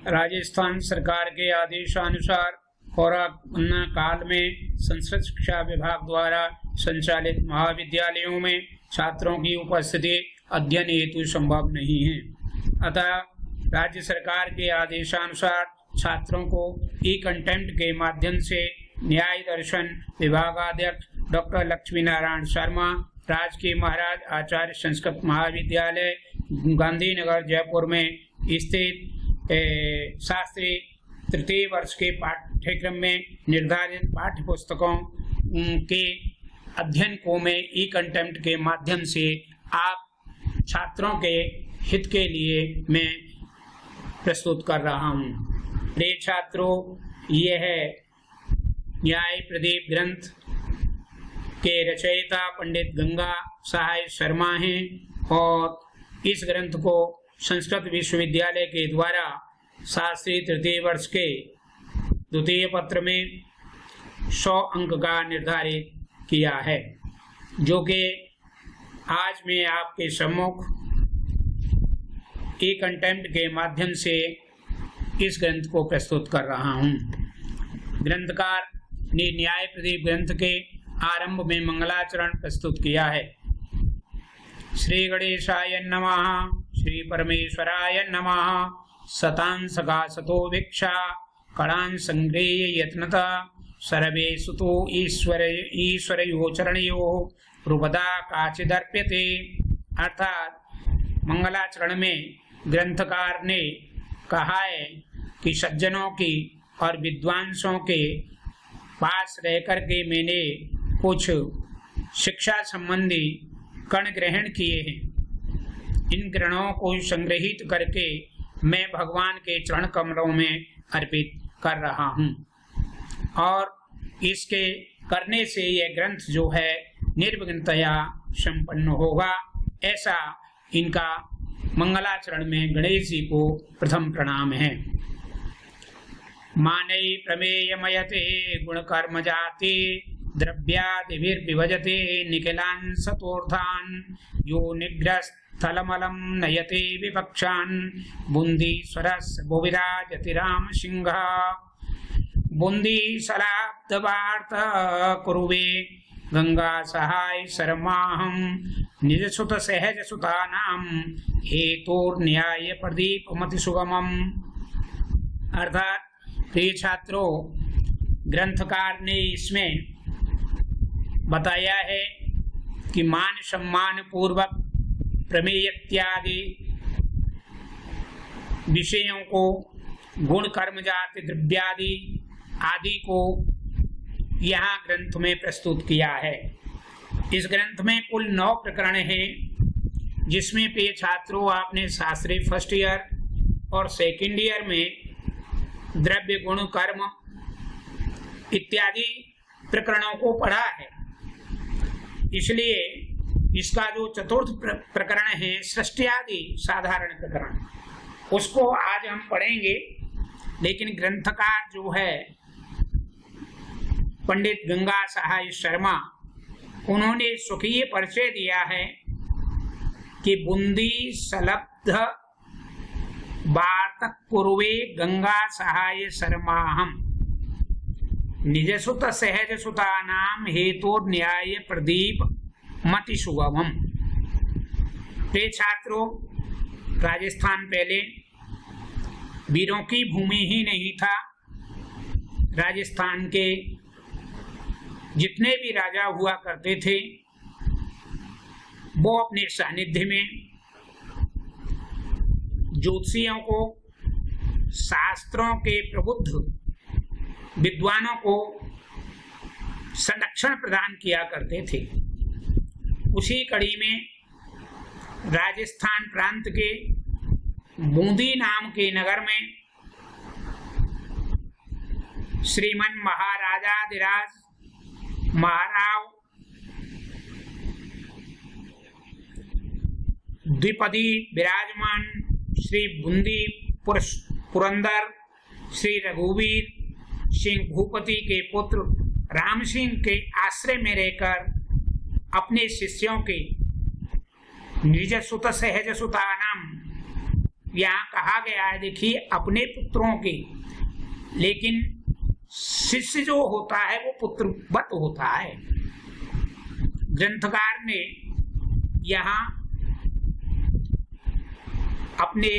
राजस्थान सरकार के आदेशानुसार कोरोना काल में संस्कृत शिक्षा विभाग द्वारा संचालित महाविद्यालयों में छात्रों की उपस्थिति अध्ययन हेतु संभव नहीं है। अतः राज्य सरकार के आदेशानुसार छात्रों को ई कंटेंट के माध्यम से न्याय दर्शन विभागाध्यक्ष डॉक्टर लक्ष्मी नारायण शर्मा, राजकीय महाराज आचार्य संस्कृत महाविद्यालय गांधीनगर जयपुर में स्थित शास्त्री तृतीय वर्ष के पाठ्यक्रम में निर्धारित पाठ्य पुस्तकों के अध्ययन को मैं ई कंटेंट के माध्यम से आप छात्रों के हित के लिए मैं प्रस्तुत कर रहा हूँ। प्रिय छात्रों, यह न्याय प्रदीप ग्रंथ के रचयिता पंडित गंगा सहाय शर्मा हैं और इस ग्रंथ को संस्कृत विश्वविद्यालय के द्वारा शास्त्री तृतीय वर्ष के द्वितीय पत्र में 100 अंक का निर्धारित किया है, जो कि आज मैं आपके सम्मुख ई कंटेंट के माध्यम से इस ग्रंथ को प्रस्तुत कर रहा हूँ। ग्रंथकार ने न्याय प्रदीप ग्रंथ के आरंभ में मंगलाचरण प्रस्तुत किया है। श्री गणेशाय नमः, श्री परमेश्वराय नमः, सतां सगा सतो भिक्षा कणां संग्रेय यत्नता सर्वे सुतो ईश्वरयो चरणयो रूपदा काचिदर्प्यते। अर्थात मंगलाचरण में ग्रंथकार ने कहा है कि सज्जनों की और विद्वांसों के पास रहकर के मैंने कुछ शिक्षा संबंधी कण ग्रहण किए हैं। इन ग्रहणों को संग्रहित करके मैं भगवान के चरण कमलों में अर्पित कर रहा हूँ और इसके करने से यह ग्रंथ जो है निर्विघ्नतया संपन्न होगा। ऐसा इनका मंगलाचरण में गणेश जी को प्रथम प्रणाम है। मानई प्रमेयमयते गुण कर्म जाति द्रव्यादिभिर्विभजते निखिलान् सतोर्थान् यो निग्रहस्थलमलं नयते विपक्षान् बुंदी स्वरस् भुविराजति राम सिंह बुंदी सलाब्दवार्त कुरुवे गंगा सहाय शर्माहम निज सुत सहज सुतानाम हेतुर्न्याय प्रदीप मति सुगमम। अर्थात प्रिय छात्रों, ग्रंथकार ने इसमें बताया है कि मान सम्मान पूर्वक प्रमेय इत्यादि विषयों को गुण कर्म जाति द्रव्यादि आदि को यहाँ ग्रंथ में प्रस्तुत किया है। इस ग्रंथ में कुल 9 प्रकरण हैं, जिसमें प्रिय छात्रों आपने शास्त्री फर्स्ट ईयर और सेकंड ईयर में द्रव्य गुण कर्म इत्यादि प्रकरणों को पढ़ा है। इसलिए इसका जो चतुर्थ प्रकरण है सृष्टि आदि साधारण प्रकरण, उसको आज हम पढ़ेंगे। लेकिन ग्रंथकार जो है पंडित गंगा सहाय शर्मा, उन्होंने स्वकीय परिचय दिया है कि बुंदी सलब्ध वार्तक पूर्वे गंगा सहाय शर्माहम निजसुत सहज सुतानाम हेतु न्याय प्रदीप मति सुगमम। प्रिय छात्रों, राजस्थान पहले वीरों की भूमि ही नहीं था। राजस्थान के जितने भी राजा हुआ करते थे वो अपने सानिध्य में ज्योतिषियों को, शास्त्रों के प्रबुद्ध विद्वानों को संरक्षण प्रदान किया करते थे। उसी कड़ी में राजस्थान प्रांत के बूंदी नाम के नगर में श्रीमन महाराजाधिराज महाराव द्विपदी विराजमान श्री बूंदी पुरंदर श्री रघुवीर सिंह भूपति के पुत्र राम सिंह के आश्रय में रहकर अपने शिष्यों के निज सुत सहज सुतानाम यहाँ कहा गया है, देखिए, अपने पुत्रों के, लेकिन शिष्य जो होता है वो पुत्रवत होता है। ग्रंथकार ने यहाँ अपने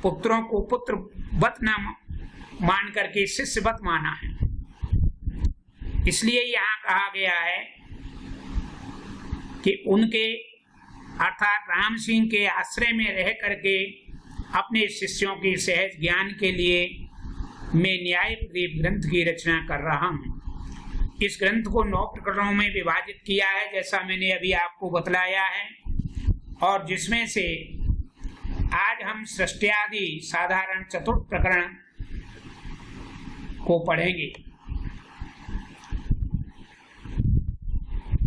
पुत्रों को पुत्रवत न मान करके शिष्यवत माना है। इसलिए यहाँ कहा गया है कि उनके अर्थात राम सिंह के आश्रय में रह करके अपने शिष्यों के सहज ज्ञान के लिए मैं न्याय प्रदीप ग्रंथ की रचना कर रहा हूँ। इस ग्रंथ को 9 प्रकरणों में विभाजित किया है, जैसा मैंने अभी आपको बतलाया है, और जिसमें से आज हम सृष्टि साधारण चतुर्थ प्रकरण को पढ़ेंगे।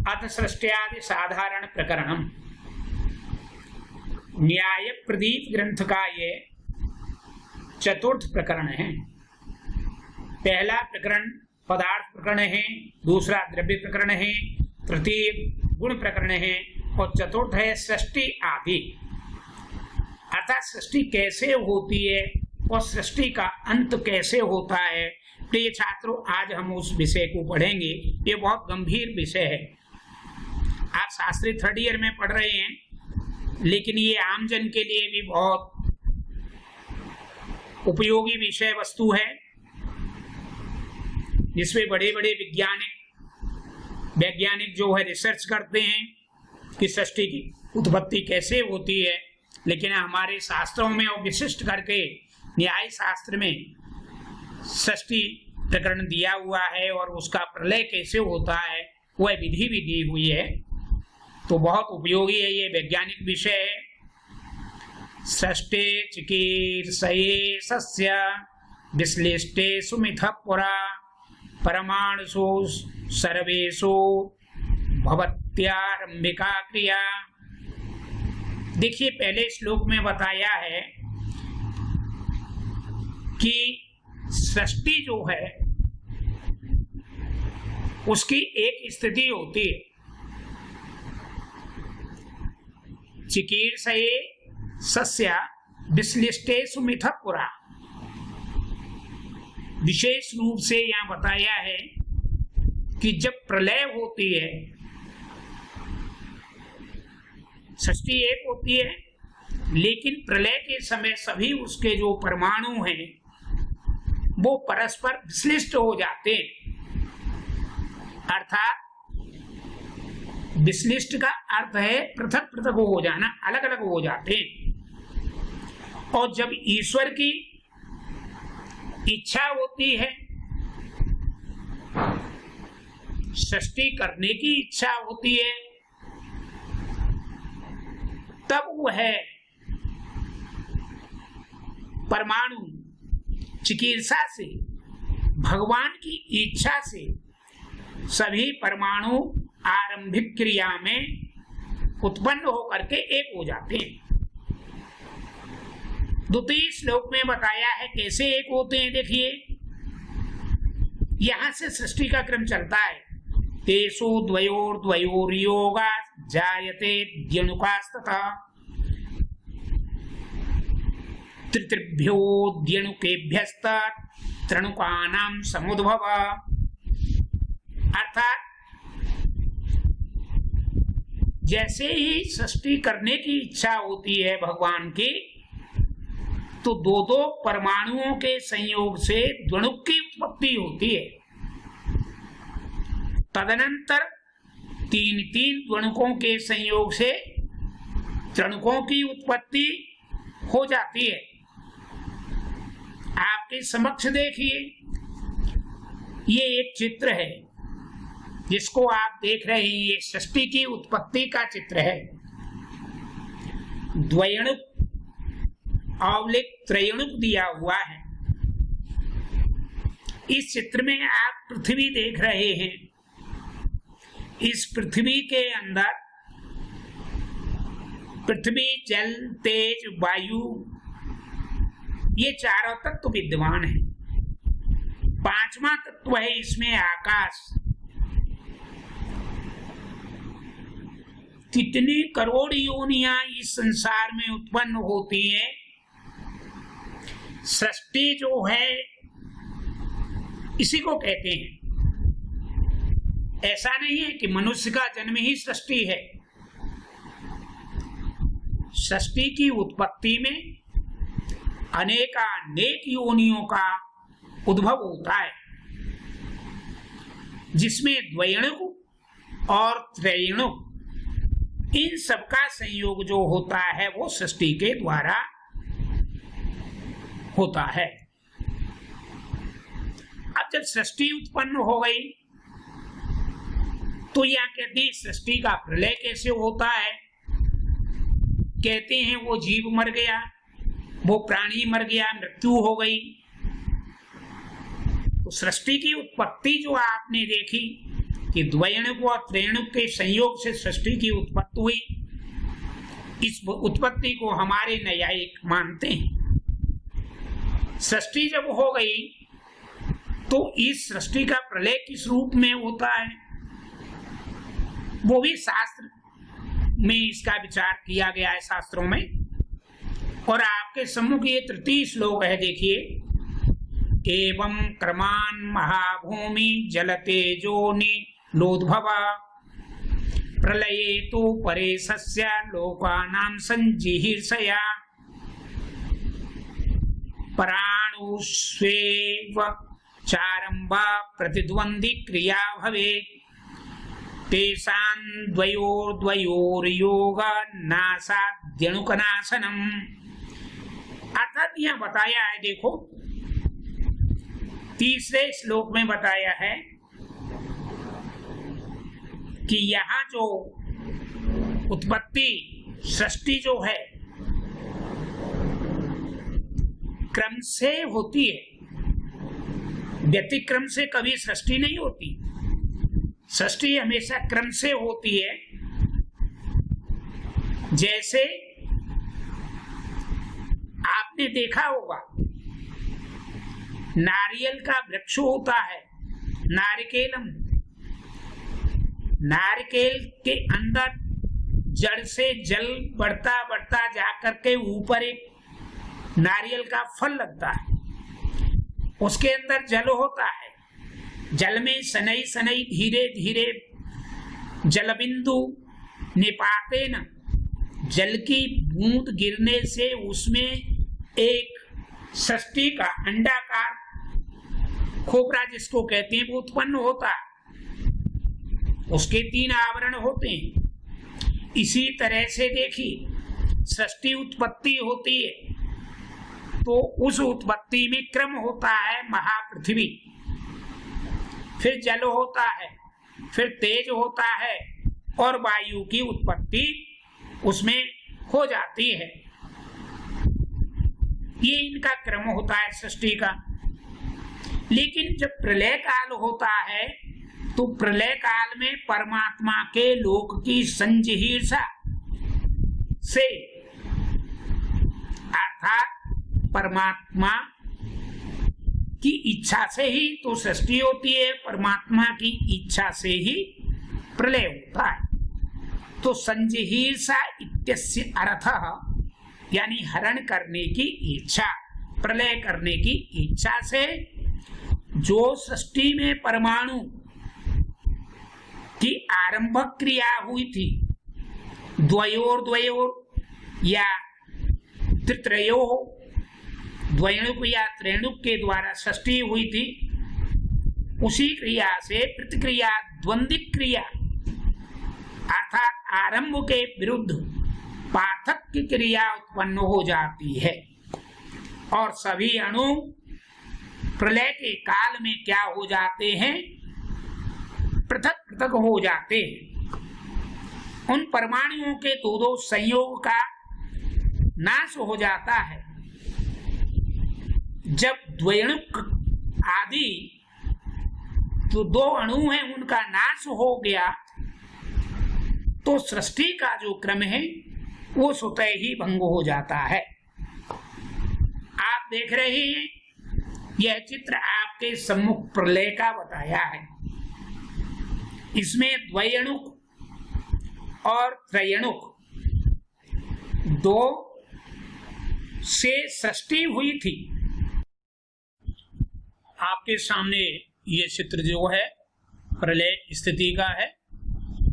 अथ सृष्टि साधारण प्रकरणम, न्याय प्रदीप ग्रंथ का ये चतुर्थ प्रकरण है। पहला प्रकरण पदार्थ प्रकरण है, दूसरा द्रव्य प्रकरण है, तृतीय गुण प्रकरण है, और चतुर्थ है सृष्टि आदि। अर्थात सृष्टि कैसे होती है और सृष्टि का अंत कैसे होता है। प्रिय छात्रों, आज हम उस विषय को पढ़ेंगे। ये बहुत गंभीर विषय है। आप शास्त्री 3rd ईयर में पढ़ रहे हैं, लेकिन ये आमजन के लिए भी बहुत उपयोगी विषय वस्तु है, जिसमें बड़े बड़े वैज्ञानिक जो है रिसर्च करते हैं कि सृष्टि की उत्पत्ति कैसे होती है। लेकिन हमारे शास्त्रों में और विशिष्ट करके न्याय शास्त्र में सृष्टि प्रकरण दिया हुआ है और उसका प्रलय कैसे होता है वह विधि भी दी हुई है। तो बहुत उपयोगी है, ये वैज्ञानिक विषय है। सृष्टि चिकीर्षये सस्य विश्लिष्टे सुमिथ पुरा परमाणुषु सर्वेषु भवत्यारंभिका क्रिया। देखिए, पहले श्लोक में बताया है कि सृष्टि जो है उसकी एक स्थिति होती है, चिकीर्षये सस्य विश्लिष्टे सुमिथ पुरा। विशेष रूप से यहाँ बताया है कि जब प्रलय होती है, सृष्टि एक होती है, लेकिन प्रलय के समय सभी उसके जो परमाणु हैं वो परस्पर विश्लिष्ट हो जाते हैं। अर्थात विश्लिष्ट का अर्थ है पृथक पृथक हो जाना, अलग अलग हो जाते हैं। और जब ईश्वर की इच्छा होती है, सृष्टि करने की इच्छा होती है, तब वह परमाणु चिकीर्षा से, भगवान की इच्छा से सभी परमाणु आरंभिक क्रिया में उत्पन्न होकर के एक हो जाते हैं। द्वितीय श्लोक में बताया है कैसे एक होते हैं। देखिए, यहां से सृष्टि का क्रम चलता है। तेषु द्वयोर्योगा जायते द्यणुकास्तथा तृतीभ्यो द्यणुकेभ्यस्त त्रणुकानां समुद्भव। अर्थात जैसे ही सृष्टि करने की इच्छा होती है भगवान की, तो 2-2 परमाणुओं के संयोग से द्वणुक की उत्पत्ति होती है। तदनंतर 3-3 द्वणुकों के संयोग से त्रणुकों की उत्पत्ति हो जाती है। आपके समक्ष देखिए, ये एक चित्र है जिसको आप देख रहे हैं। ये सृष्टि की उत्पत्ति का चित्र है। द्वयणुक अवलिक त्रयणुक दिया हुआ है। इस चित्र में आप पृथ्वी देख रहे हैं। इस पृथ्वी के अंदर पृथ्वी, जल, तेज, वायु, ये चारों तत्व विद्यमान है। 5वां तत्व है इसमें आकाश। कितनी करोड़ योनियां इस संसार में उत्पन्न होती हैं सृष्टि जो है इसी को कहते हैं। ऐसा नहीं है कि मनुष्य का जन्म ही सृष्टि है। सृष्टि की उत्पत्ति में अनेकानेक योनियों का उद्भव होता है, जिसमें द्वयणुक और त्रयणुक इन सबका संयोग जो होता है वो सृष्टि के द्वारा होता है। अब जब सृष्टि उत्पन्न हो गई तो यह कहते हैं सृष्टि का प्रलय कैसे होता है। कहते हैं वो जीव मर गया, वो प्राणी मर गया, मृत्यु हो गई। तो सृष्टि की उत्पत्ति जो आपने देखी कि द्वयणुक और त्रयणुक के संयोग से सृष्टि की उत्पत्ति हुई, इस उत्पत्ति को हमारे न्यायिक मानते हैं। सृष्टि जब हो गई तो इस सृष्टि का प्रलय किस रूप में होता है वो भी शास्त्र में इसका विचार किया गया है, शास्त्रों में। और आपके सम्मुख ये तृतीय श्लोक है, देखिए। एवं क्रमान महाभूमि जलतेजोनि लोद्भव प्रलये तो परे सस्य लोकानां संजिहीर्षया पराणुष्वेव चारंबा प्रतिद्वंदी क्रिया भवेत् तेषां द्वयोर्योग नासाद्यणुकनाशनम। अर्थात यह बताया है, देखो तीसरे श्लोक में बताया है कि यहाँ जो उत्पत्ति सृष्टि जो है क्रम से होती है, व्यतिक्रम से कभी सृष्टि नहीं होती। सृष्टि हमेशा क्रम से होती है। जैसे आपने देखा होगा नारियल का वृक्ष होता है, नारिकेलम। नारिकेल के अंदर जड़ से जल बढ़ता बढ़ता जाकर के ऊपर एक नारियल का फल लगता है, उसके अंदर जल होता है। जल में सनई सनई धीरे धीरे जलबिंदु निपाते न, जल की बूंद गिरने से उसमें एक सृष्टि का अंडाकार खोपड़ा जिसको कहते हैं वो उत्पन्न होता है। उसके 3 आवरण होते हैं। इसी तरह से देखिए सृष्टि उत्पत्ति होती है तो उस उत्पत्ति में क्रम होता है। महापृथ्वी, फिर जल होता है, फिर तेज होता है और वायु की उत्पत्ति उसमें हो जाती है। ये इनका क्रम होता है सृष्टि का। लेकिन जब प्रलय काल होता है तो प्रलय काल में परमात्मा के लोक की संजिहीर्षा से, अर्थात परमात्मा की इच्छा से ही तो सृष्टि होती है, परमात्मा की इच्छा से ही प्रलय होता है। तो संजिहीर्षा इत्यस्य अर्थः यानी हरण करने की इच्छा, प्रलय करने की इच्छा से जो सृष्टि में परमाणु की आरंभक क्रिया हुई थी, द्वयोर या त्रित्रयो द्वयणुक या त्रेणुक के द्वारा सृष्टि हुई थी, उसी क्रिया से प्रतिक्रिया द्वंद्विक क्रिया अर्थात आरंभ के विरुद्ध पार्थक्य क्रिया उत्पन्न हो जाती है। और सभी अणु प्रलय के काल में क्या हो जाते हैं, पृथक पृथक हो जाते हैं। उन परमाणुओं के दो संयोग का नाश हो जाता है। जब द्वयणुक आदि जो 2 अणु हैं उनका नाश हो गया तो सृष्टि का जो क्रम है वो स्वतः ही भंग हो जाता है। आप देख रहे हैं यह चित्र आपके सम्मुख प्रलय का बताया है। इसमें द्वयणुक और त्रयणुक 2 से सृष्टि हुई थी आपके सामने ये चित्र जो है प्रलय स्थिति का है,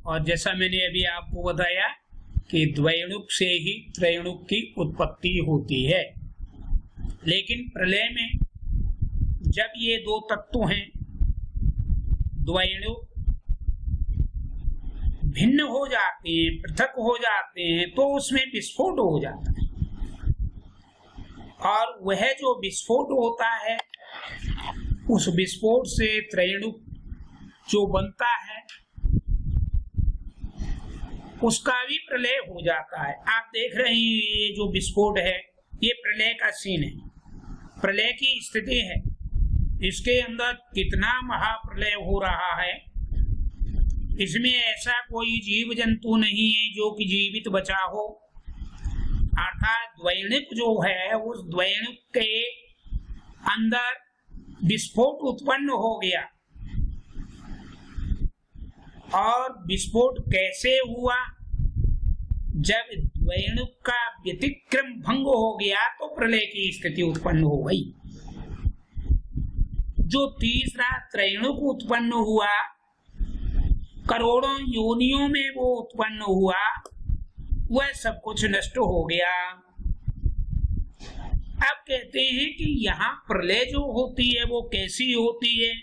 और जैसा मैंने अभी आपको बताया कि द्वैणुक से ही त्रैणुक की उत्पत्ति होती है। लेकिन प्रलय में जब ये दो तत्व हैं द्वैणुक भिन्न हो जाते हैं, पृथक हो जाते हैं, तो उसमें विस्फोट हो जाता है। और वह जो विस्फोट होता है उस विस्फोट से त्रैणुक जो बनता है उसका भी प्रलय हो जाता है। आप देख रहे हैं ये जो विस्फोट है ये प्रलय का सीन है, प्रलय की स्थिति है। इसके अंदर कितना महाप्रलय हो रहा है, इसमें ऐसा कोई जीव जंतु नहीं है जो कि जीवित बचा हो। अर्थात द्वैणुक जो है उस द्वैणुक के अंदर विस्फोट उत्पन्न हो गया। और विस्फोट कैसे हुआ? जब द्वैणुक का व्यतिक्रम भंग हो गया तो प्रलय की स्थिति उत्पन्न हो गई। जो तीसरा त्रैणुक उत्पन्न हुआ, करोड़ों योनियों में वो उत्पन्न हुआ, वह सब कुछ नष्ट हो गया। अब कहते हैं कि यहाँ प्रलय जो होती है वो कैसी होती है?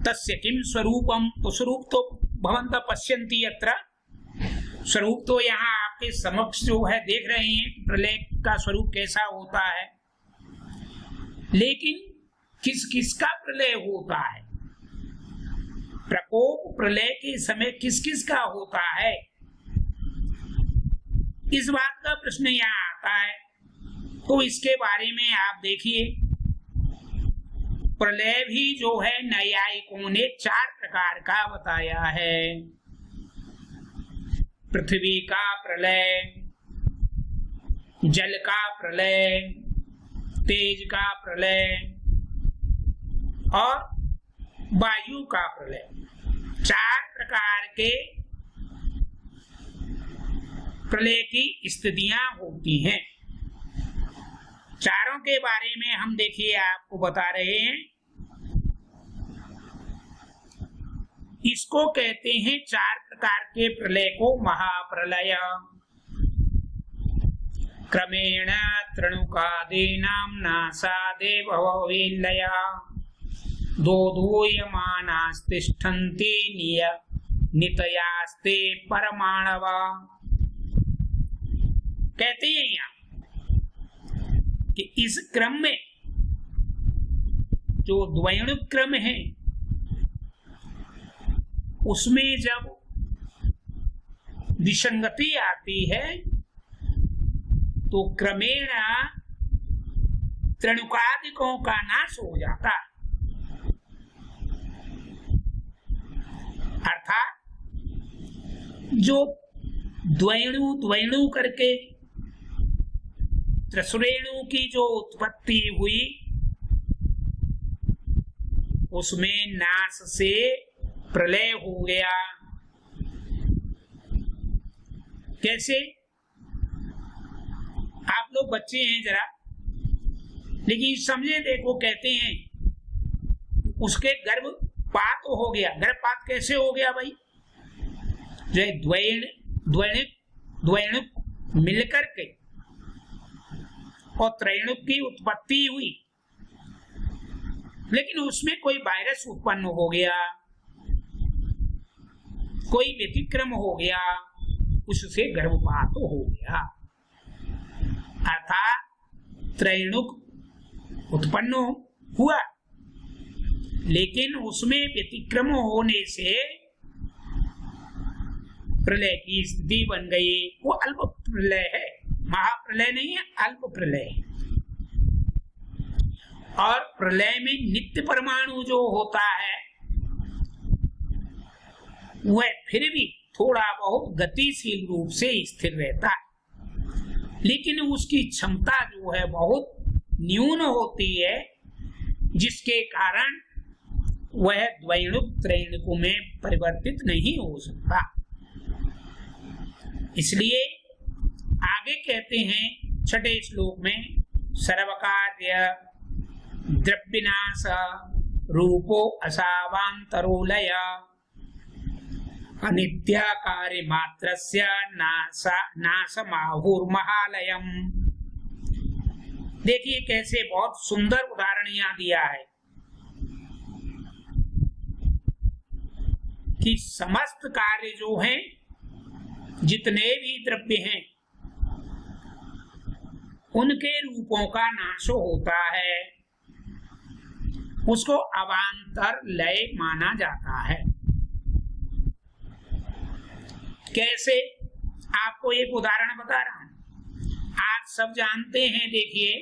तस्य किम स्वरूपम, स्वरूप तो भवन्तः पश्यन्ति यत्र, स्वरूप तो यहाँ आपके समक्ष जो है देख रहे हैं प्रलय का स्वरूप कैसा होता है। लेकिन किस किस का प्रलय होता है? प्रकोप प्रलय के समय किस किस का होता है, इस बात का प्रश्न यहाँ आता है। तो इसके बारे में आप देखिए, प्रलय भी जो है नैयायिकों ने 4 प्रकार का बताया है। पृथ्वी का प्रलय, जल का प्रलय, तेज का प्रलय और वायु का प्रलय। 4 प्रकार के प्रलय की स्थितियां होती हैं। चारों के बारे में हम देखिए आपको बता रहे हैं। इसको कहते हैं 4 प्रकार के प्रलय को महाप्रलय। क्रमेण तृणुकादीनां नासादेव भवेल्लय दोधूयमानास्तिष्ठन्ति नितयास्ते परमाणव। कहते हैं यहाँ कि इस क्रम में जो द्वैणुक क्रम है उसमें जब विसंगति आती है तो क्रमेण त्रणुकादिकों का नाश हो जाता है। अर्थात जो द्वैणु द्वैणु करके त्रिसुरेणु की जो उत्पत्ति हुई उसमें नाश से प्रलय हो गया। कैसे? आप लोग बच्चे हैं जरा, लेकिन समझे देखो। कहते हैं उसके गर्भपात हो गया। गर्भपात कैसे हो गया भाई? जो द्वैणुक मिलकर के और त्रैणुक की उत्पत्ति हुई, लेकिन उसमें कोई वायरस उत्पन्न हो गया, कोई व्यतिक्रम हो गया, उससे गर्भपात हो गया। अर्थात त्रैणुक उत्पन्न हुआ, लेकिन उसमें व्यतिक्रम होने से प्रलय की स्थिति बन गई। वो अल्प प्रलय है, महाप्रलय नहीं है, अल्प प्रलय। और प्रलय में नित्य परमाणु जो होता है वह फिर भी थोड़ा बहुत गतिशील रूप से स्थिर रहता है, लेकिन उसकी क्षमता जो है बहुत न्यून होती है, जिसके कारण वह द्वैणुक त्रैणुक में परिवर्तित नहीं हो सकता। इसलिए आगे कहते हैं 6ठे श्लोक में, सर्वकार्य द्रव्यनाश रूपो असावान्तरोलय अनित्याकारि मात्रस्य नाशमाहुर्महालयम्। देखिए कैसे बहुत सुंदर उदाहरण यहाँ दिया है कि समस्त कार्य जो हैं, जितने भी द्रव्य हैं, उनके रूपों का नाश होता है, उसको अवान्तर लय माना जाता है। कैसे? आपको एक उदाहरण बता रहा हूं। आप सब जानते हैं, देखिए,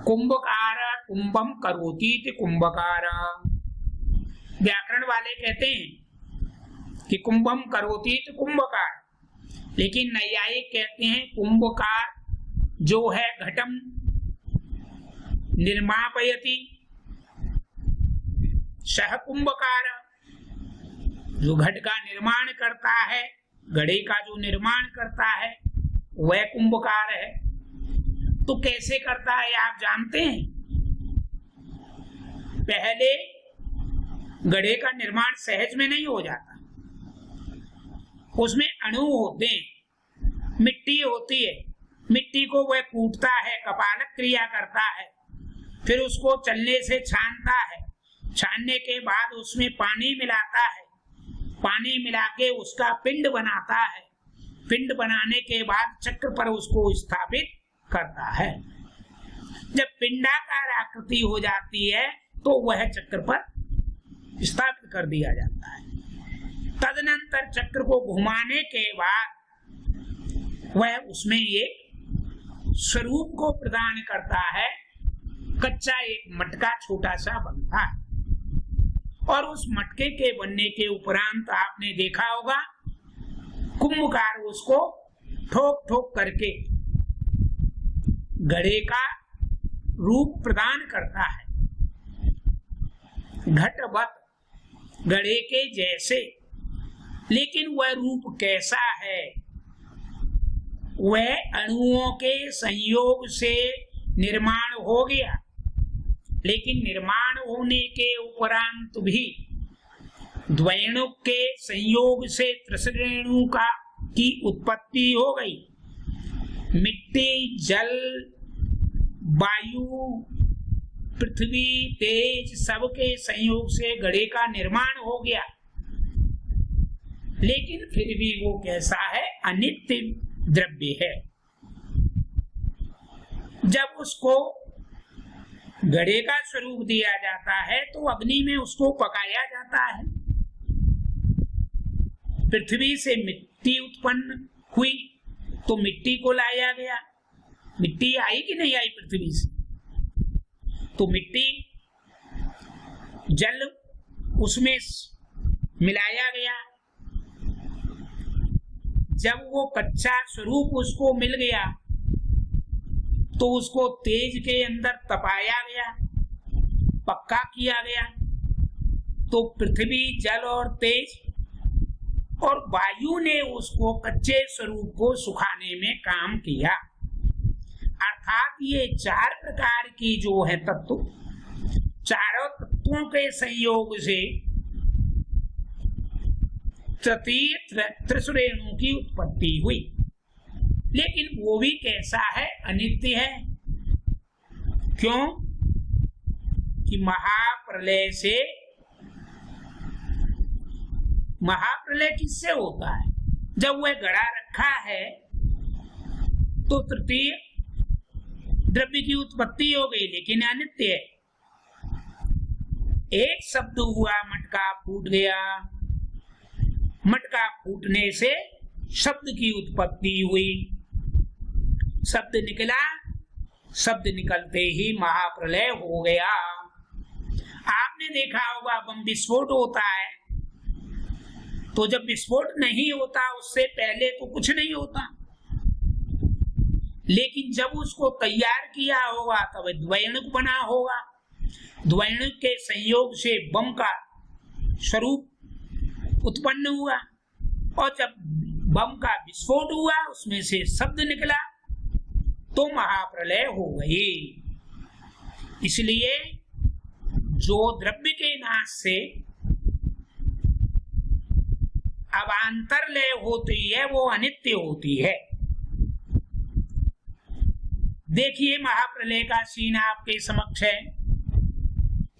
कुंभकार कुंभम करोति इति कुंभकार। व्याकरण वाले कहते हैं कि कुंभम करोति इति कुंभकार, लेकिन नैयायिक कहते हैं कुंभकार जो है घटम निर्मापयति, सह कुंभकार, जो घट का निर्माण करता है, घड़े का जो निर्माण करता है, वह कुंभकार है। तो कैसे करता है आप जानते हैं? पहले घड़े का निर्माण सहज में नहीं हो जाता, उसमें अणु होते हैं, मिट्टी होती है, मिट्टी को वह कूटता है, कपालक क्रिया करता है, फिर उसको चलने से छानता है, छानने के बाद उसमें पानी मिलाता है, पानी मिला के उसका पिंड बनाता है, पिंड बनाने के बाद चक्र पर उसको स्थापित करता है। जब पिंडाकार आकृति हो जाती है तो वह चक्र पर स्थापित कर दिया जाता है। तदनंतर चक्र को घुमाने के बाद वह उसमें एक स्वरूप को प्रदान करता है। कच्चा एक मटका छोटा सा बनता है और उस मटके के बनने के उपरांत आपने देखा होगा कुंभकार उसको ठोक ठोक करके घड़े का रूप प्रदान करता है, घटवत, घड़े के जैसे। लेकिन वह रूप कैसा है? वह अणुओं के संयोग से निर्माण हो गया, लेकिन निर्माण होने के उपरांत भी द्वैणुक के संयोग से त्रिसरेणु की उत्पत्ति हो गई। मिट्टी, जल, वायु, पृथ्वी, तेज सबके संयोग से घड़े का निर्माण हो गया, लेकिन फिर भी वो कैसा है? अनित्य द्रव्य है। जब उसको घड़े का स्वरूप दिया जाता है तो अग्नि में उसको पकाया जाता है। पृथ्वी से मिट्टी उत्पन्न हुई तो मिट्टी को लाया गया, मिट्टी आई कि नहीं आई पृथ्वी से? तो मिट्टी, जल उसमें मिलाया गया। जब वो कच्चा स्वरूप उसको मिल गया तो उसको तेज के अंदर तपाया गया, पक्का किया गया। तो पृथ्वी, जल और तेज और वायु ने उसको कच्चे स्वरूप को सुखाने में काम किया। अर्थात ये चार प्रकार की जो है तत्व, चारों तत्वों के संयोग से तृतीय त्रिसरेणु की उत्पत्ति हुई। लेकिन वो भी कैसा है? अनित्य है। क्यों? कि महाप्रलय से, महाप्रलय किससे होता है? जब वह गड़ा रखा है तो तृतीय द्रव्य की उत्पत्ति हो गई, लेकिन अनित्य है। एक शब्द हुआ, मटका फूट गया, मटका फूटने से शब्द की उत्पत्ति हुई, शब्द निकला, शब्द निकलते ही महाप्रलय हो गया। आपने देखा होगा बम विस्फोट होता है तो जब विस्फोट नहीं होता उससे पहले तो कुछ नहीं होता, लेकिन जब उसको तैयार किया होगा तब द्वैणुक बना होगा। द्वैणुक के संयोग से बम का स्वरूप उत्पन्न हुआ और जब बम का विस्फोट हुआ उसमें से शब्द निकला तो महाप्रलय हो गई। इसलिए जो द्रव्य के नाश से अवांतरलय होती है वो अनित्य होती है। देखिए महाप्रलय का सीन आपके समक्ष है।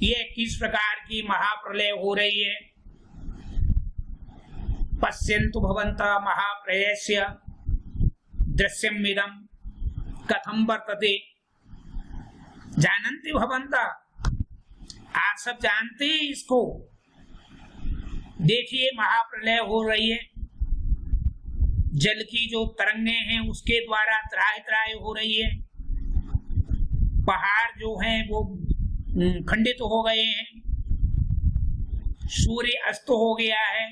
ये किस प्रकार की महाप्रलय हो रही है। पश्यन्तु भवन्तः महाप्रलयस्य दृश्यमिदं कथं वर्तते। जानन्ति भवन्तः, आप सब जानते हैं इसको। देखिए महाप्रलय हो रही है, जल की जो तरंगे हैं उसके द्वारा त्राहि त्राहि हो रही है। पहाड़ जो हैं वो खंडित हो गए हैं, सूर्य अस्त हो गया है,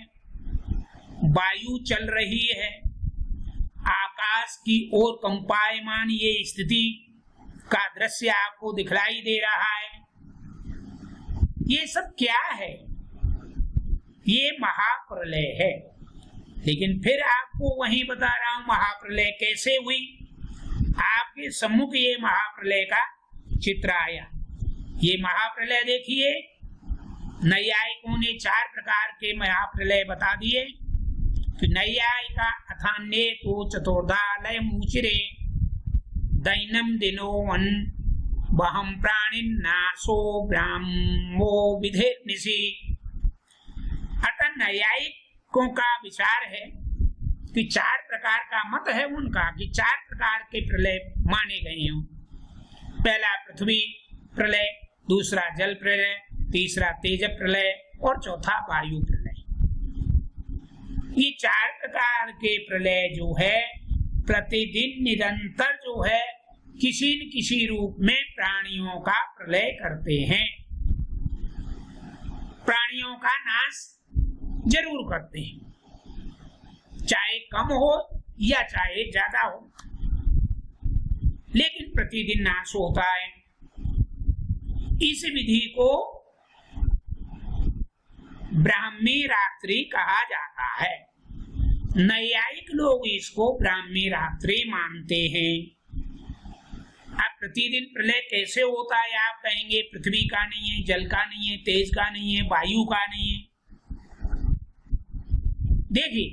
वायु चल रही है, आकाश की ओर कंपायमान ये स्थिति का दृश्य आपको दिखलाई दे रहा है। ये सब क्या है? ये महाप्रलय है। लेकिन फिर आपको वही बता रहा हूं महाप्रलय कैसे हुई। आपके सम्मुख ये महाप्रलय का चित्र आया। ये महाप्रलय देखिए, नैयायिकों ने 4 प्रकार के महाप्रलय बता दिए। नैयायिका अथान्ये तो चतुर्धा लय मुचिरे दैनम दिनो वन वहम प्राणिन नाशो ब्राह्मो विधे निशि। अतः नैयायिकों का विचार है कि 4 प्रकार का मत है उनका कि 4 प्रकार के प्रलय माने गए हैं। पहला पृथ्वी प्रलय, दूसरा जल प्रलय, तीसरा तेज प्रलय और चौथा वायु प्रलय। ये 4 प्रकार के प्रलय जो है प्रतिदिन निरंतर जो है किसी न किसी रूप में प्राणियों का प्रलय करते हैं, प्राणियों का नाश जरूर करते हैं, चाहे कम हो या चाहे ज्यादा हो, लेकिन प्रतिदिन नाश होता है। इस विधि को ब्राह्मी रात्रि कहा जाता है। नैयायिक लोग इसको ब्राह्मी रात्रि मानते हैं। अब प्रतिदिन प्रलय कैसे होता है आप कहेंगे, पृथ्वी का नहीं है, जल का नहीं है, तेज का नहीं है, वायु का नहीं है। देखिए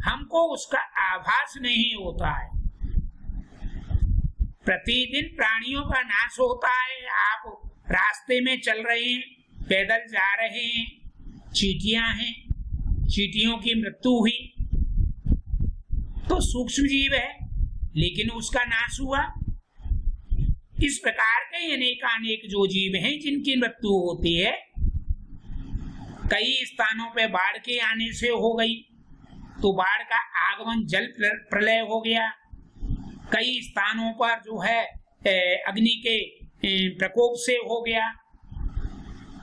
हमको उसका आभास नहीं होता है। प्रतिदिन प्राणियों का नाश होता है। आप रास्ते में चल रहे हैं, पैदल जा रहे हैं, चींटियां हैं, चींटियों की मृत्यु हुई तो सूक्ष्म जीव है लेकिन उसका नाश हुआ। इस प्रकार के अनेकानेक जो जीव हैं जिनकी मृत्यु होती है, कई स्थानों पे बाढ़ के आने से हो गई तो बाढ़ का आगमन जल प्रलय हो गया। कई स्थानों पर जो है अग्नि के प्रकोप से हो गया,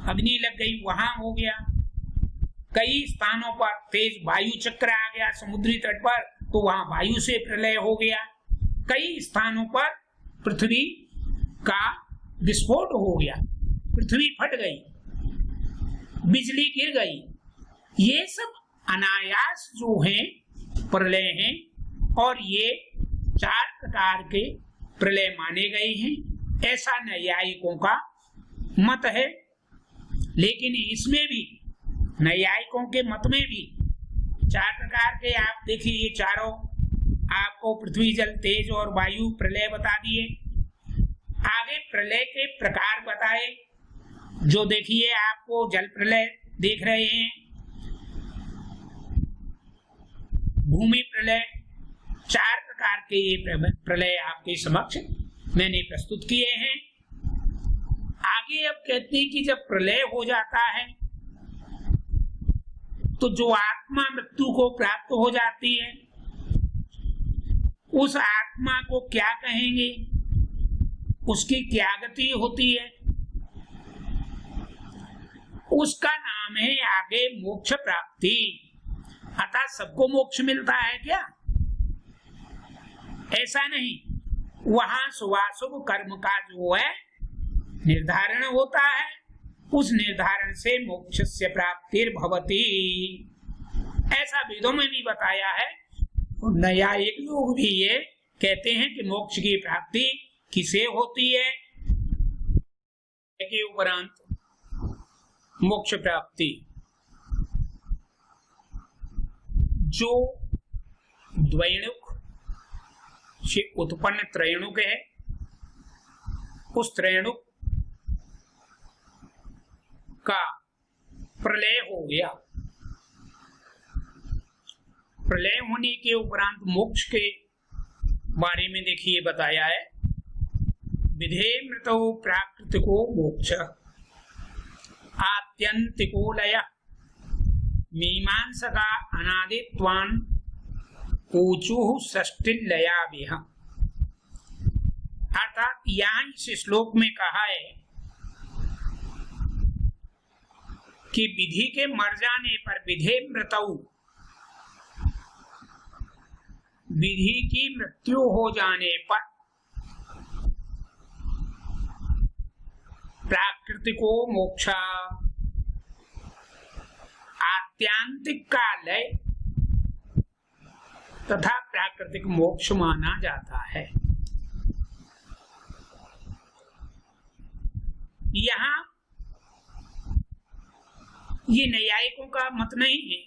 अग्नि लग गई वहां हो गया। कई स्थानों पर तेज वायु चक्र आ गया समुद्री तट पर तो वहां वायु से प्रलय हो गया। कई स्थानों पर पृथ्वी का विस्फोट हो गया, पृथ्वी फट गई, बिजली गिर गई। ये सब अनायास जो हैं प्रलय हैं और ये 4 प्रकार के प्रलय माने गए हैं, ऐसा नैयायिकों का मत है। लेकिन इसमें भी नैयायिकों के मत में भी 4 प्रकार के आप देखिए, ये चारों आपको पृथ्वी जल तेज और वायु प्रलय बता दिए। आगे प्रलय के प्रकार बताए, जो देखिए आपको जल प्रलय देख रहे हैं, भूमि प्रलय, 4 प्रकार के ये प्रलय आपके समक्ष मैंने प्रस्तुत किए हैं। आगे अब कहते हैं कि जब प्रलय हो जाता है तो जो आत्मा मृत्यु को प्राप्त हो जाती है उस आत्मा को क्या कहेंगे, उसकी क्या गति होती है? उसका नाम है आगे मोक्ष प्राप्ति। अतः सबको मोक्ष मिलता है क्या? ऐसा नहीं, वहां शुभाशुभ कर्म का जो है निर्धारण होता है, उस निर्धारण से मोक्ष से प्राप्ति भवती, ऐसा वेदों में भी बताया है। नैयायिक लोग भी ये कहते हैं कि मोक्ष की प्राप्ति किसे होती है? के उपरांत मोक्ष प्राप्ति जो द्वैणुक से उत्पन्न त्रैणुक है, उस त्रैणुक का प्रलय हो गया। प्रलय होने के उपरांत मोक्ष के बारे में देखिए बताया है, विधे मृतो प्राकृतिको मोक्ष आत्यंतिको लय मीमांसका अनादित्वान् ऊचुः षष्टिलयाभिः। अर्थात यहाँ इस श्लोक में कहा है कि विधि के मर जाने पर, विधे मृतौ, विधि की मृत्यु हो जाने पर प्राकृतिको मोक्ष, आत्यांतिक का लय तथा प्राकृतिक मोक्ष माना जाता है। यहाँ ये न्यायिकों का मत नहीं है,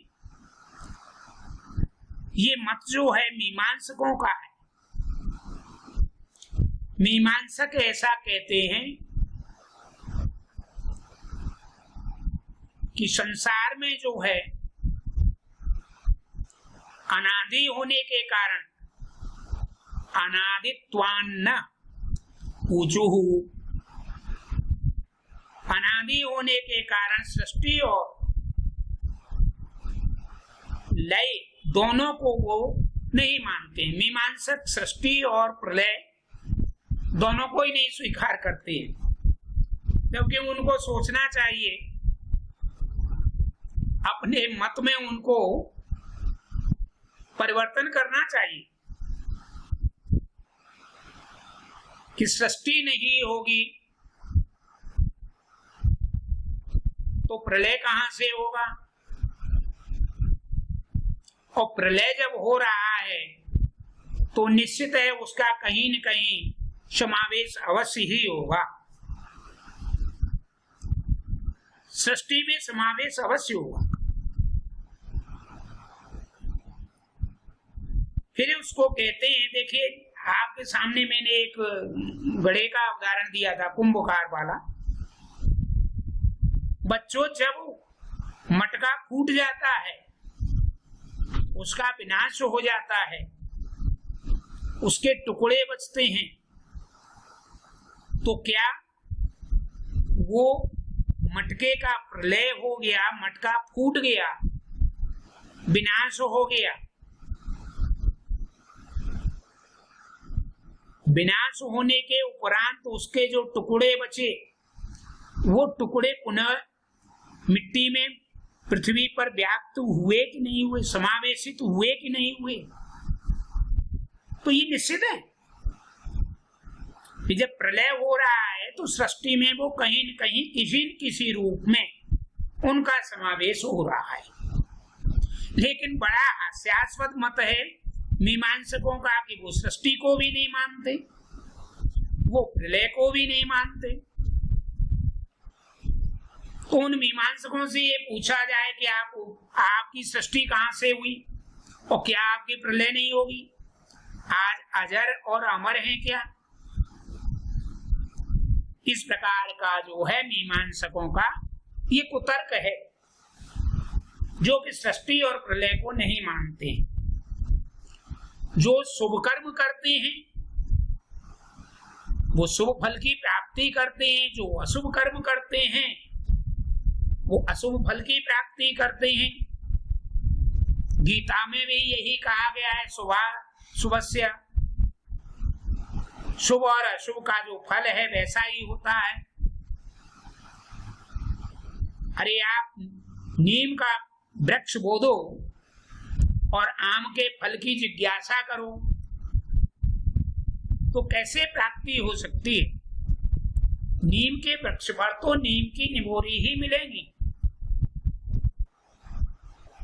ये मत जो है मीमांसकों का है। मीमांसक ऐसा कहते हैं कि संसार में जो है अनादि होने के कारण अनादित्वान्न ऊचुः, अनादि होने के कारण सृष्टि और लय दोनों को वो नहीं मानते। मीमांसक सृष्टि और प्रलय दोनों को ही नहीं स्वीकार करते हैं, क्योंकि उनको सोचना चाहिए, अपने मत में उनको परिवर्तन करना चाहिए कि सृष्टि नहीं होगी तो प्रलय कहां से होगा, और प्रलय जब हो रहा है तो निश्चित है उसका कहीं न कहीं समावेश अवश्य ही होगा, सृष्टि में समावेश अवश्य होगा। फिर उसको कहते हैं, देखिए आपके सामने मैंने एक घड़े का उदाहरण दिया था, कुंभकार वाला। बच्चों, जब मटका फूट जाता है, उसका विनाश हो जाता है, उसके टुकड़े बचते हैं, तो क्या वो मटके का प्रलय हो गया, मटका फूट गया, विनाश हो गया? विनाश होने के उपरांत उसके जो टुकड़े बचे, वो टुकड़े पुनः मिट्टी में, पृथ्वी पर व्याप्त हुए कि नहीं हुए, समावेशित हुए कि नहीं हुए? तो ये निश्चित है कि जब प्रलय हो रहा है तो सृष्टि में वो कहीं न कहीं किसी न किसी रूप में उनका समावेश हो रहा है। लेकिन बड़ा हास्यास्पद मत है मीमांसकों का कि वो सृष्टि को भी नहीं मानते, वो प्रलय को भी नहीं मानते। तो उन मीमांसकों से ये पूछा जाए कि आपकी सृष्टि कहां से हुई और क्या आपकी प्रलय नहीं होगी? आज अजर और अमर है क्या? इस प्रकार का जो है मीमांसकों का ये कुतर्क है, जो कि सृष्टि और प्रलय को नहीं मानते। जो शुभ कर्म करते हैं वो शुभ फल की प्राप्ति करते हैं, जो अशुभ कर्म करते हैं वो अशुभ फल की प्राप्ति करते हैं। गीता में भी यही कहा गया है, शुभस्य, शुभ और अशुभ का जो फल है वैसा ही होता है। अरे आप नीम का वृक्ष बोदो और आम के फल की जिज्ञासा करो तो कैसे प्राप्ति हो सकती है? नीम के वृक्ष पर तो नीम की निबोरी ही मिलेगी।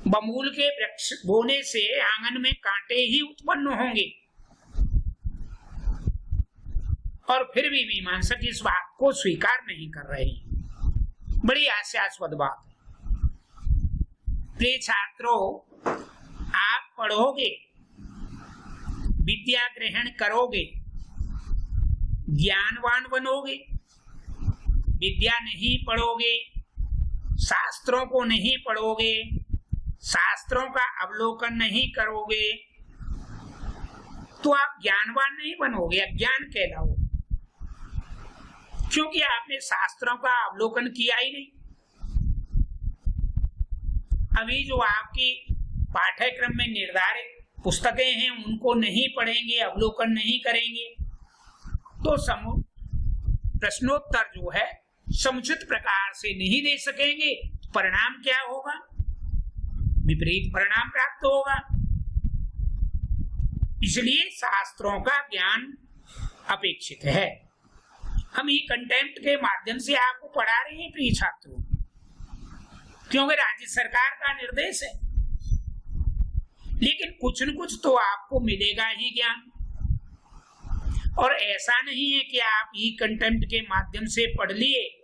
बमूल के वृक्ष बोने से आंगन में कांटे ही उत्पन्न होंगे। और फिर भी मीमांसक इस बात को स्वीकार नहीं कर रहे हैं। बड़ी हास्यास्पद बात है। प्रिय छात्रों, आप पढ़ोगे, विद्या ग्रहण करोगे, ज्ञानवान बनोगे। विद्या नहीं पढ़ोगे, शास्त्रों को नहीं पढ़ोगे, शास्त्रों का अवलोकन नहीं करोगे, तो आप ज्ञानवान नहीं बनोगे, अज्ञान कहलाओगे। क्योंकि आपने शास्त्रों का अवलोकन किया ही नहीं। अभी जो आपकी पाठ्यक्रम में निर्धारित पुस्तकें हैं उनको नहीं पढ़ेंगे, अवलोकन नहीं करेंगे, तो प्रश्नोत्तर जो है समुचित प्रकार से नहीं दे सकेंगे। परिणाम क्या होगा? विपरीत परिणाम प्राप्त होगा। इसलिए शास्त्रों का ज्ञान अपेक्षित है। हम ये कंटेंट के माध्यम से आपको पढ़ा रहे हैं प्रिय छात्रों, क्योंकि राज्य सरकार का निर्देश है। लेकिन कुछ न कुछ तो आपको मिलेगा ही ज्ञान। और ऐसा नहीं है कि आप ई कंटेंट के माध्यम से पढ़ लिए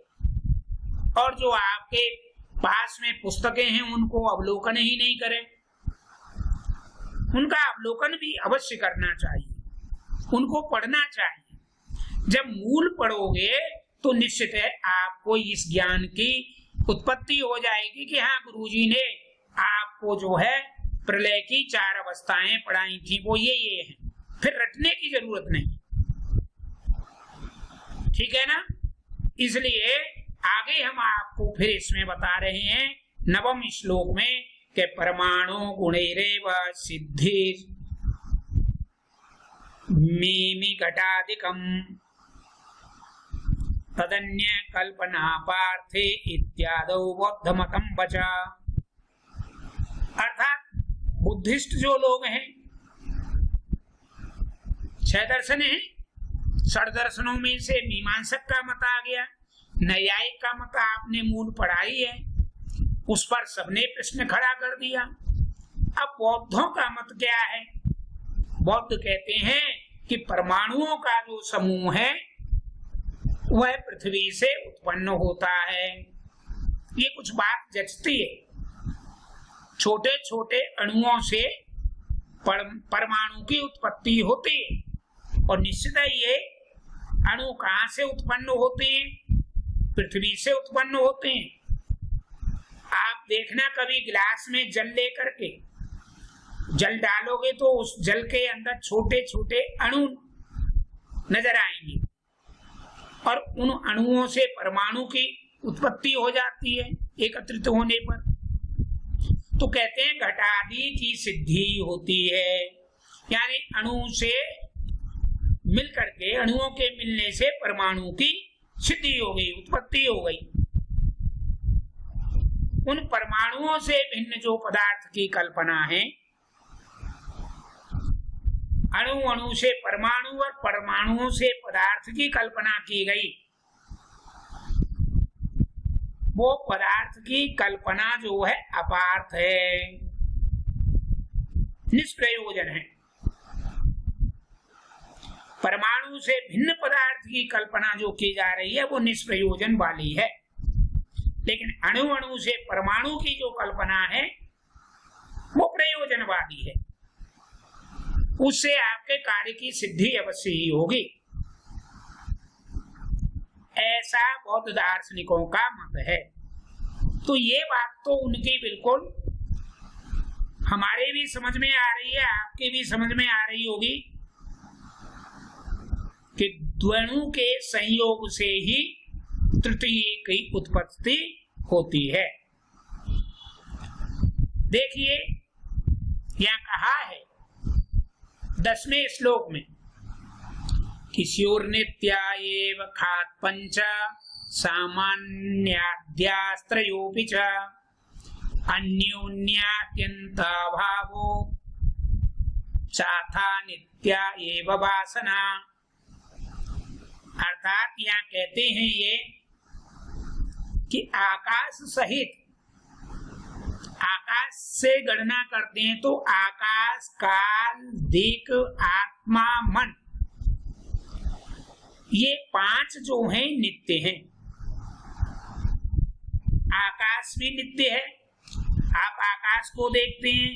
और जो आपके पास में पुस्तकें हैं उनको अवलोकन ही नहीं करें। उनका अवलोकन भी अवश्य करना चाहिए, उनको पढ़ना चाहिए। जब मूल पढ़ोगे तो निश्चित है आपको इस ज्ञान की उत्पत्ति हो जाएगी कि हाँ, गुरुजी ने आपको जो है प्रलय की 4 अवस्थाएं पढ़ाई थी, वो ये हैं। फिर रटने की जरूरत नहीं। ठीक है ना? इसलिए आगे हम आपको फिर इसमें बता रहे हैं 9वें श्लोक में कि परमाणु गुणैरेव सिद्धि मीमि घटादिकम तदन्य कल्पना पार्थे इत्यादौ बौद्धमतम बचा। अर्थात बुद्धिस्ट जो लोग हैं, 6 दर्शन हैं, 6 दर्शनों में से मीमांसक का मत आ गया, न्यायिक का मत आपने मूल पढ़ाई है, उस पर सबने प्रश्न खड़ा कर दिया। अब बौद्धों का मत क्या है? बौद्ध कहते हैं कि परमाणुओं का जो समूह है वह पृथ्वी से उत्पन्न होता है। ये कुछ बात जचती है। छोटे छोटे अणुओं से परमाणु की उत्पत्ति होती है और निश्चित है ये अणु कहां से उत्पन्न होते हैं? पृथ्वी से उत्पन्न होते हैं। आप देखना कभी गिलास में जल लेकर के जल डालोगे तो उस जल के अंदर छोटे छोटे अणु नजर आएंगे और उन अणुओं से परमाणु की उत्पत्ति हो जाती है एकत्रित होने पर। तो कहते हैं घटादि की सिद्धि होती है, यानी अणु से मिलकर के, अणुओं के मिलने से परमाणु की सिद्धि हो गई, उत्पत्ति हो गई। उन परमाणुओं से भिन्न जो पदार्थ की कल्पना है, अणु अणु से परमाणु और परमाणुओं से पदार्थ की कल्पना की गई, वो पदार्थ की कल्पना जो है अपार्थ है, निष्प्रयोजन है। परमाणु से भिन्न पदार्थ की कल्पना जो की जा रही है वो निष्प्रयोजन वाली है, लेकिन अणु अणु से परमाणु की जो कल्पना है वो प्रयोजनवादी है। उससे आपके कार्य की सिद्धि अवश्य ही होगी। ऐसा बौद्ध दार्शनिकों का मत है। तो ये बात तो उनकी बिल्कुल हमारे भी समझ में आ रही है, आपके भी समझ में आ रही होगी कि द्वणु के संयोग से ही तृतीय की उत्पत्ति होती है। देखिए यहां कहा है 10वें श्लोक में, किस्योर्नित्यायेव खात् पंच सामान्याद्यास्त्रयोऽपि च अन्योन्यात्यन्ताभावो चाथा नित्या एव वासना। अर्थात यहाँ कहते हैं ये कि आकाश सहित, आकाश से गणना करते हैं तो आकाश, काल, दिक्, आत्मा, मन, ये 5 जो हैं नित्य हैं। आकाश भी नित्य है। आप आकाश को देखते हैं,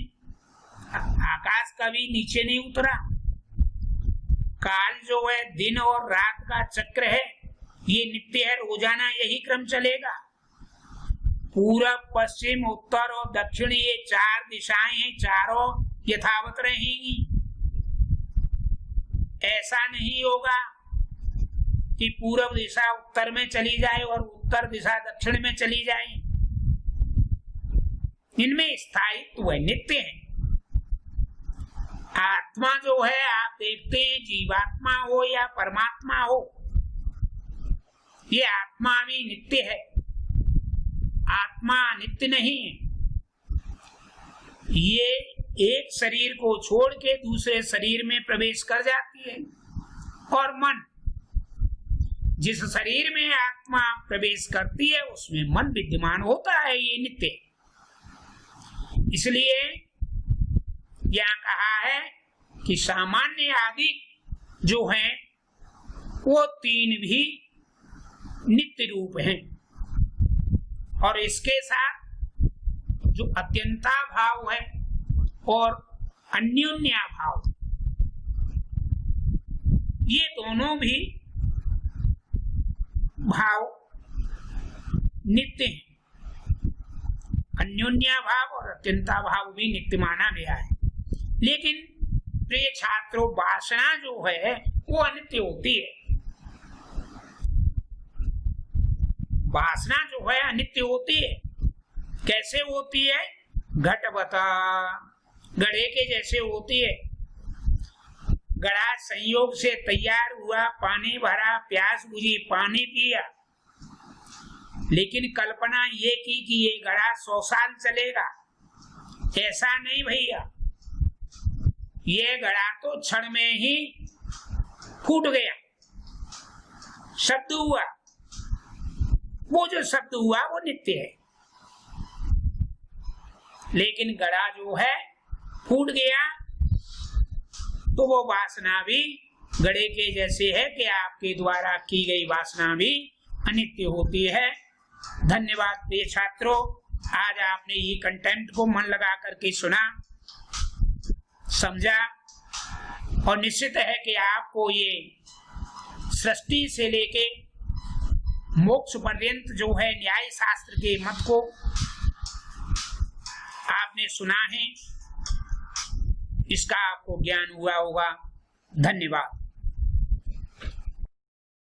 आकाश कभी नीचे नहीं उतरा। काल जो है, दिन और रात का चक्र है, ये नित्य है, रोजाना यही क्रम चलेगा। पूरब, पश्चिम, उत्तर और दक्षिण ये 4 दिशाएं हैं, चारों यथावत रहेंगी। ऐसा नहीं होगा कि पूरब दिशा उत्तर में चली जाए और उत्तर दिशा दक्षिण में चली जाए। इनमें स्थायित्व है, नित्य है। आत्मा जो है, आप देखते हैं, जीवात्मा हो या परमात्मा हो, ये आत्मा भी नित्य है। आत्मा नित्य नहीं है। ये एक शरीर को छोड़ के दूसरे शरीर में प्रवेश कर जाती है। और मन, जिस शरीर में आत्मा प्रवेश करती है उसमें मन विद्यमान होता है, ये नित्य है। इसलिए यहाँ कहा है कि सामान्य आदि जो हैं वो 3 भी नित्य रूप हैं। और इसके साथ जो अत्यंता भाव है और अन्योन्या भाव, ये दोनों भी भाव नित्य हैं। अन्योन्या भाव और अत्यंता भाव भी नित्य माना गया है। लेकिन प्रिय छात्रों, वासना जो है वो अनित्य होती है। वासना जो है अनित्य होती है। कैसे होती है? घटवता, घड़े के जैसे होती है। घड़ा संयोग से तैयार हुआ, पानी भरा, प्यास बुझी, पानी पिया, लेकिन कल्पना ये की कि ये घड़ा 100 साल चलेगा। ऐसा नहीं भैया, ये घड़ा तो क्षण में ही फूट गया। शब्द हुआ, वो जो शब्द हुआ वो नित्य है। लेकिन घड़ा जो है फूट गया, तो वो वासना भी घड़े के जैसे है कि आपके द्वारा की गई वासना भी अनित्य होती है। धन्यवाद प्रिय छात्रों, आज आपने ये कंटेंट को मन लगा करके सुना, समझा, और निश्चित है कि आपको ये सृष्टि से लेके मोक्ष पर्यंत जो है न्याय शास्त्र के मत को आपने सुना है, इसका आपको ज्ञान हुआ होगा। धन्यवाद।